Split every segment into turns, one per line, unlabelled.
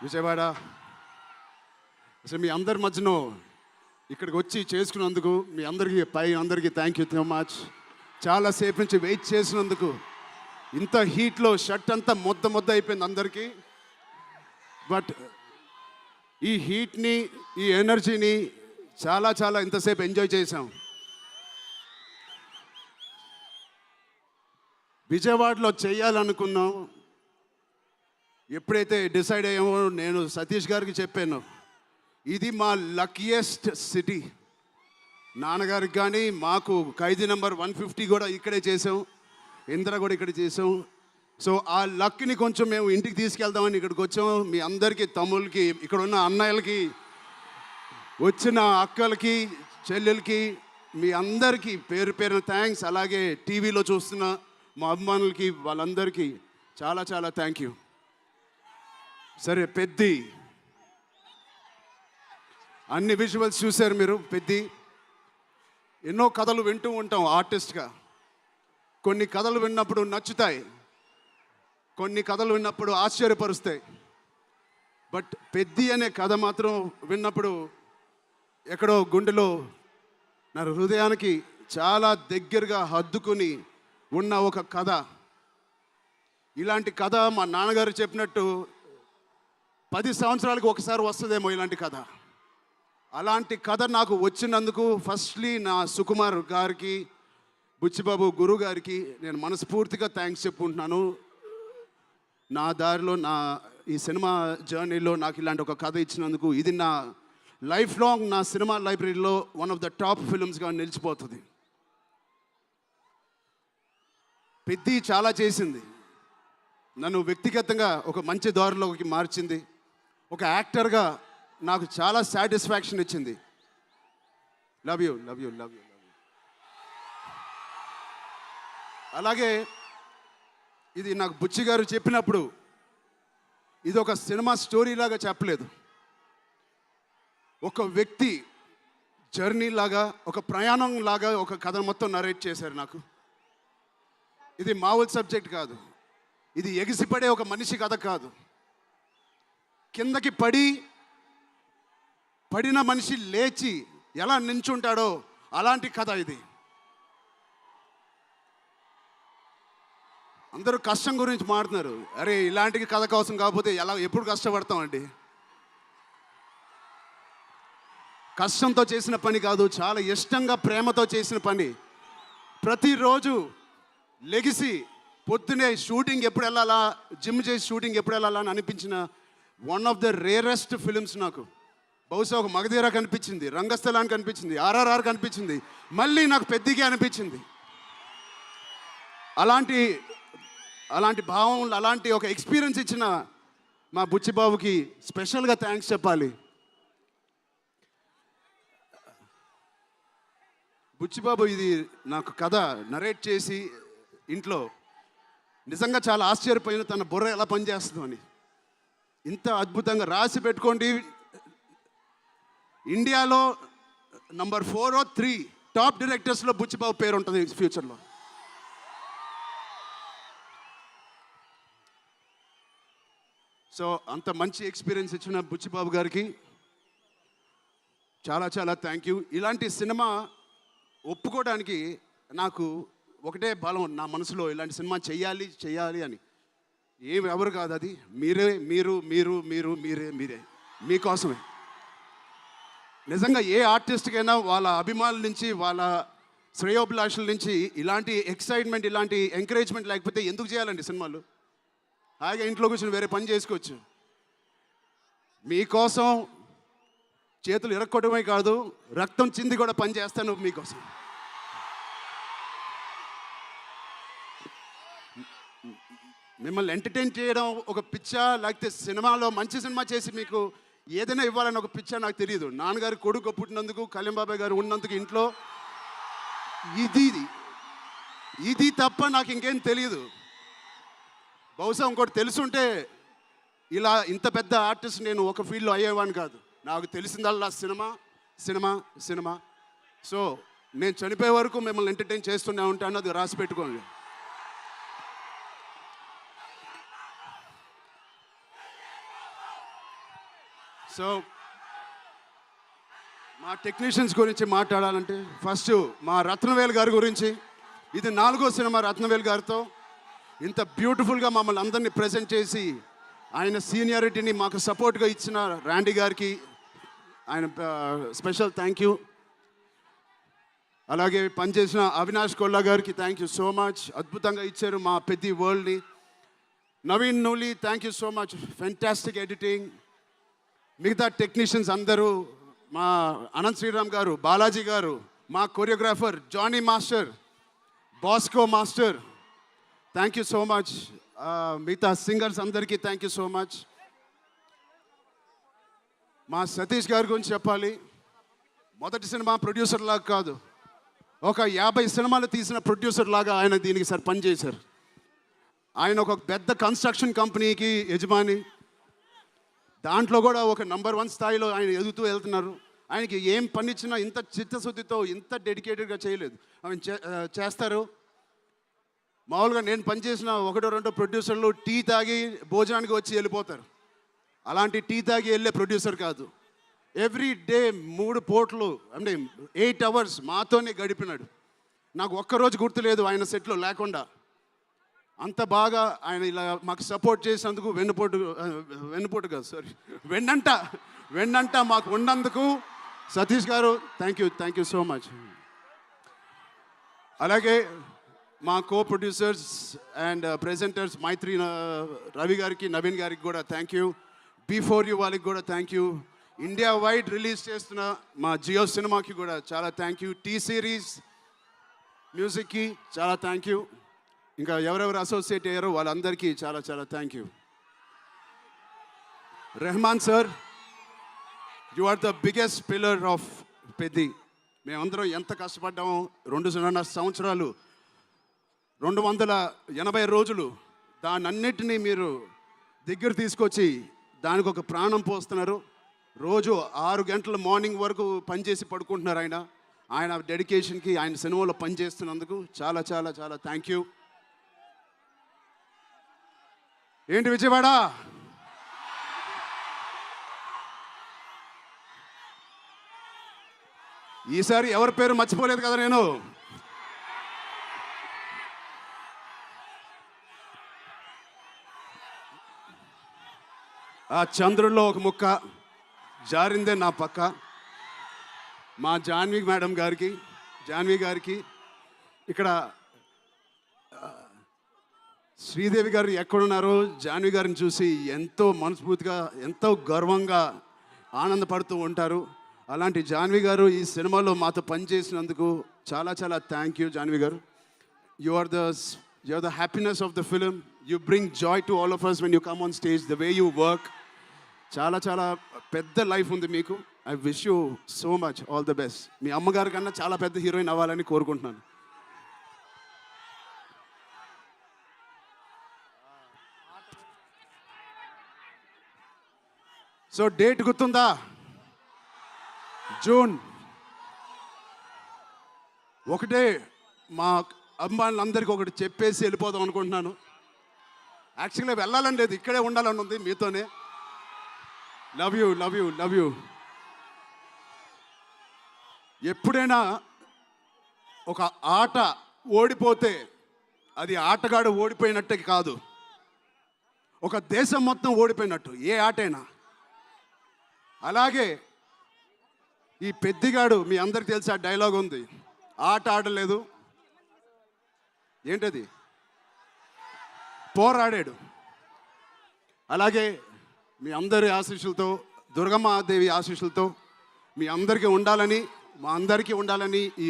విజయవాడ అసలు మీ అందరి మధ్యలో ఇక్కడికి వచ్చి చేసుకున్నందుకు మీ అందరికీ థ్యాంక్ యూ సో మచ్. చాలాసేపు నుంచి వెయిట్ చేసినందుకు. ఇంత హీట్లో షర్ట్ అంతా మొద్ద అయిపోయింది అందరికీ. బట్ ఈ హీట్ని, ఈ ఎనర్జీని చాలా ఇంతసేపు ఎంజాయ్ చేశాం. విజయవాడలో చేయాలనుకున్నాం. ఎప్పుడైతే డిసైడ్ అయ్యామో నేను సతీష్ గారికి చెప్పాను, ఇది మా లక్కీయెస్ట్ సిటీ. నాన్నగారికి కానీ మాకు ఖైదీ నెంబర్ 150 కూడా ఇక్కడే చేసాం, ఇంద్ర కూడా ఇక్కడ చేసాం. సో ఆ లక్ని కొంచెం మేము ఇంటికి తీసుకెళ్దామని ఇక్కడికి వచ్చాం. మీ అందరికీ, తమ్ముళ్ళకి, ఇక్కడ ఉన్న అన్నయ్యలకి, వచ్చిన అక్కలకి, చెల్లెలకి, మీ అందరికీ పేరు పేరున థ్యాంక్స్. అలాగే టీవీలో చూస్తున్న మా అభిమానులకి, వాళ్ళందరికీ చాలా థ్యాంక్ యూ. సరే, పెద్ది అన్ని విజువల్స్ చూశారు మీరు. పెద్ది ఎన్నో కథలు వింటూ ఉంటాం ఆర్టిస్ట్గా. కొన్ని కథలు విన్నప్పుడు నచ్చుతాయి, కొన్ని కథలు విన్నప్పుడు ఆశ్చర్యపరుస్తాయి. బట్ పెద్ది అనే కథ మాత్రం విన్నప్పుడు ఎక్కడో గుండెలో నా హృదయానికి చాలా దగ్గరగా హద్దుకుని ఉన్న ఒక కథ. ఇలాంటి కథ మా నాన్నగారు చెప్పినట్టు 10 సంవత్సరాలకు ఒకసారి వస్తుందేమో ఇలాంటి కథ. అలాంటి కథ నాకు వచ్చినందుకు ఫస్ట్లీ నా సుకుమార్ గారికి, బుచ్చిబాబు గురువు గారికి నేను మనస్ఫూర్తిగా థ్యాంక్స్ చెప్పుకుంటున్నాను. నా దారిలో, నా ఈ సినిమా జర్నీలో నాకు ఇలాంటి ఒక కథ ఇచ్చినందుకు. ఇది నా లైఫ్ లాంగ్ నా సినిమా లైబ్రరీలో వన్ ఆఫ్ ద టాప్ ఫిల్మ్స్గా నిలిచిపోతుంది. పెద్ది చాలా చేసింది, నన్ను వ్యక్తిగతంగా ఒక మంచి దారిలోకి మార్చింది. ఒక యాక్టర్గా నాకు చాలా సాటిస్ఫాక్షన్ ఇచ్చింది. Love you. అలాగే ఇది నాకు బుచ్చి గారు చెప్పినప్పుడు ఇది ఒక సినిమా స్టోరీ లాగా చెప్పలేదు, ఒక వ్యక్తి జర్నీ లాగా, ఒక ప్రయాణం లాగా ఒక కథ మొత్తం నరేట్ చేశారు నాకు. ఇది మామూలు సబ్జెక్ట్ కాదు, ఇది ఎగిసిపడే ఒక మనిషి కథ కాదు. కిందకి పడిన మనిషి లేచి ఎలా నించుంటాడో అలాంటి కథ ఇది. అందరూ కష్టం గురించి మాట్లాడుతున్నారు. అరే, ఇలాంటి కథ కోసం కాకపోతే ఎప్పుడు కష్టపడతామండి? కష్టంతో చేసిన పని కాదు, చాలా ఇష్టంగా, ప్రేమతో చేసిన పని. ప్రతిరోజు లెగిసి పొద్దునే షూటింగ్ ఎప్పుడు వెళ్ళాలా, జిమ్ చేసి షూటింగ్ ఎప్పుడు వెళ్ళాలా అని అనిపించిన one of the rarest films నాకు. బహుశా ఒక మగధీర కనిపించింది, రంగస్థలానికి కనిపించింది, RRR కనిపించింది, మళ్ళీ నాకు పెద్దికి అనిపించింది. అలాంటి భావం, అలాంటి ఒక ఎక్స్పీరియన్స్ ఇచ్చిన మా బుచ్చిబాబుకి స్పెషల్గా థ్యాంక్స్ చెప్పాలి. బుచ్చిబాబు ఇది నాకు కథ నరేట్ చేసి ఇంట్లో నిజంగా చాలా ఆశ్చర్యపోయిన, తన బుర్ర ఎలా పనిచేస్తుందో అని. ఇంత అద్భుతంగా రాసి పెట్టుకోండి. ఇండియాలో నంబర్ 4 or 3 టాప్ డైరెక్టర్స్లో బుచ్చిబాబు పేరు ఉంటుంది ఫ్యూచర్లో. సో అంత మంచి ఎక్స్పీరియన్స్ ఇచ్చిన బుచ్చిబాబు గారికి చాలా థ్యాంక్ యూ. ఇలాంటి సినిమా ఒప్పుకోవడానికి నాకు ఒకటే బలం నా మనసులో, ఇలాంటి సినిమా చెయ్యాలి అని. ఎవరు కాదు, అది మీరే మీకోసమే. నిజంగా ఏ ఆర్టిస్ట్కైనా వాళ్ళ అభిమానుల నుంచి, వాళ్ళ శ్రేయోభిలాషుల నుంచి ఇలాంటి ఎక్సైట్మెంట్, ఇలాంటి ఎంకరేజ్మెంట్ లేకపోతే ఎందుకు చేయాలండి సినిమాలు? హాయిగా ఇంట్లో కూర్చొని వేరే పని చేసుకోవచ్చు. మీకోసం చేతులు ఇరక్కొట్టమే కాదు, రక్తం చింది కూడా పని చేస్తాను మీకోసం. మిమ్మల్ని ఎంటర్టైన్ చేయడం ఒక పిచ్చా, లేకపోతే సినిమాలో మంచి సినిమా చేసి మీకు ఏదైనా ఇవ్వాలని ఒక పిచ్చా నాకు తెలియదు. నాన్నగారు కొడుకు పుట్టినందుకు, కళ్యాణ్ బాబాయ్ గారు ఉన్నందుకు ఇంట్లో ఇది తప్ప నాకు ఇంకేం తెలియదు. బహుశా ఇంకోటి తెలుసుంటే ఇలా ఇంత పెద్ద ఆర్టిస్ట్ నేను ఒక ఫీల్డ్లో అయ్యేవాడిని కాదు. నాకు తెలిసిందల్లా సినిమా. సో నేను చనిపోయే వరకు మిమ్మల్ని ఎంటర్టైన్ చేస్తూనే ఉంటాను, అది రాసి పెట్టుకోండి. సో మా టెక్నీషియన్స్ గురించి మాట్లాడాలంటే ఫస్ట్ మా రత్నవేల్ గారి గురించి. ఇది 4వ సినిమా రత్నవేల్ గారితో. ఇంత బ్యూటిఫుల్గా మమ్మల్ని అందరినీ ప్రజెంట్ చేసి ఆయన సీనియారిటీని మాకు సపోర్ట్గా ఇచ్చిన ర్యాండీ గారికి ఆయన స్పెషల్ థ్యాంక్ యూ. అలాగే పనిచేసిన అవినాష్ కొల్లా గారికి థ్యాంక్ యూ సో మచ్. అద్భుతంగా ఇచ్చారు మా పెద్ద వరల్డ్ని. Naveen Nooli thank you so much, fantastic editing. మిగతా టెక్నీషియన్స్ అందరూ, మా అనంత్ శ్రీరామ్ గారు, బాలాజీ గారు, మా choreographer Jani master, Bosco master, thank you so much. మిగతా సింగర్స్ అందరికీ థ్యాంక్ యూ సో మచ్. మా సతీష్ గారి గురించి చెప్పాలి. మొదటి సినిమా ప్రొడ్యూసర్ లాగా కాదు, ఒక 50 సినిమాలు తీసిన ప్రొడ్యూసర్ లాగా ఆయన దీనికి పనిచేశారు. ఆయన ఒక పెద్ద కన్స్ట్రక్షన్ కంపెనీకి యజమాని. దాంట్లో కూడా ఒక నంబర్ 1 స్థాయిలో ఆయన ఎదుగుతూ వెళ్తున్నారు. ఆయనకి ఏం పని ఇచ్చినా ఇంత చిత్తశుద్ధితో, ఇంత డెడికేటెడ్గా చేయలేదు. ఆయన చేస్తారు. మామూలుగా నేను పనిచేసిన 1-2 ప్రొడ్యూసర్లు టీ తాగి భోజనానికి వచ్చి వెళ్ళిపోతారు. అలాంటి టీ తాగి వెళ్ళే ప్రొడ్యూసర్ కాదు. ఎవ్రీ డే 3 పూటలు అంటే 8 అవర్స్ మాతోనే గడిపినాడు. నాకు ఒక్కరోజు గుర్తులేదు ఆయన సెట్లో లేకుండా. అంత బాగా ఆయన ఇలా మాకు సపోర్ట్ చేసినందుకు వెన్నుపోటు కాదు సారీ వెన్నంట మాకు ఉన్నందుకు సతీష్ గారు థ్యాంక్ యూ సో మచ్. అలాగే మా కో ప్రొడ్యూసర్స్ అండ్ ప్రెజెంటర్స్ మైత్రి రవి గారికి, నవీన్ గారికి కూడా థ్యాంక్ యూ. బిఫోర్ యూ వాళ్ళకి కూడా thank you. India wide release చేస్తున్న మా జియో సినిమాకి కూడా చాలా థ్యాంక్ యూ. టీ సిరీస్ మ్యూజిక్కి చాలా థ్యాంక్ యూ. ఇంకా ఎవరెవరు అసోసియేట్ అయ్యారో వాళ్ళందరికీ చాలా చాలా thank you. Rahman sir, you are the biggest pillar of Peddi. మేమందరం ఎంత కష్టపడ్డామో 2.5 సంవత్సరాలు, 280 రోజులు, దాన్నన్నిటినీ మీరు దగ్గర తీసుకొచ్చి దానికి ఒక ప్రాణం పోస్తున్నారు. రోజు 6 గంటల మార్నింగ్ వరకు పనిచేసి పడుకుంటున్నారు ఆయన డెడికేషన్కి, ఆయన సినిమాలో పనిచేస్తున్నందుకు చాలా చాలా చాలా థ్యాంక్ యూ. ఏంటి విజయవాడ? ఈసారి ఎవరి పేరు మర్చిపోలేదు కదా నేను. ఆ చంద్రుల్లో ఒక ముక్క జారిందే నా పక్క. మా జాన్వి గారికి ఇక్కడ శ్రీదేవి గారు ఎక్కడున్నారో జాన్వి గారిని చూసి ఎంతో మనస్ఫూర్తిగా, ఎంతో గర్వంగా ఆనందపడుతూ ఉంటారు. అలాంటి జాన్వి గారు ఈ సినిమాలో మాతో పనిచేసినందుకు చాలా చాలా thank you Janhvi garu. You are the happiness of the film. You bring joy to all of us when you come on stage, the way you work. చాలా చాలా పెద్ద లైఫ్ ఉంది మీకు. I wish you so much all the best. మీ అమ్మగారి కన్నా చాలా పెద్ద హీరోయిన్ అవ్వాలని కోరుకుంటున్నాను. సో డేట్ గుర్తుందా? జూన్ 1. మా అభిమానులందరికీ ఒకటి చెప్పేసి వెళ్ళిపోదాం అనుకుంటున్నాను. యాక్చువల్గా వెళ్ళాలని లేదు, ఇక్కడే ఉండాలని ఉంది మీతోనే. Love you. ఎప్పుడైనా ఒక ఆట ఓడిపోతే అది ఆటగాడు ఓడిపోయినట్టే కాదు, ఒక దేశం మొత్తం ఓడిపోయినట్టు ఏ ఆటైనా. అలాగే ఈ పెద్దిగాడు, మీ అందరికి తెలిసి ఆ డైలాగ్ ఉంది, ఆట ఆడలేదు, ఏంటది, పోరాడాడు. అలాగే మీ అందరి ఆశీస్సులతో, దుర్గమ్మాదేవి ఆశీస్సులతో మీ అందరికీ ఉండాలని, మా అందరికీ ఉండాలని, ఈ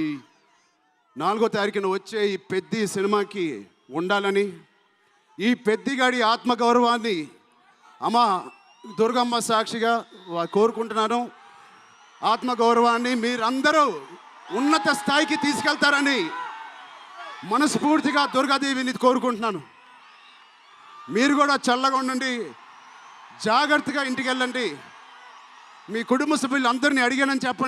4వ తారీఖున వచ్చే ఈ పెద్ది సినిమాకి ఉండాలని, ఈ పెద్దిగాడి ఆత్మగౌరవాన్ని అమ్మ దుర్గమ్మ సాక్షిగా కోరుకుంటున్నాను. ఆత్మగౌరవాన్ని మీరందరూ ఉన్నత స్థాయికి తీసుకెళ్తారని మనస్ఫూర్తిగా దుర్గాదేవిని కోరుకుంటున్నాను. మీరు కూడా చల్లగా ఉండండి, జాగ్రత్తగా ఇంటికి వెళ్ళండి. మీ కుటుంబ సభ్యులు అందరినీ అడిగానని చెప్పండి.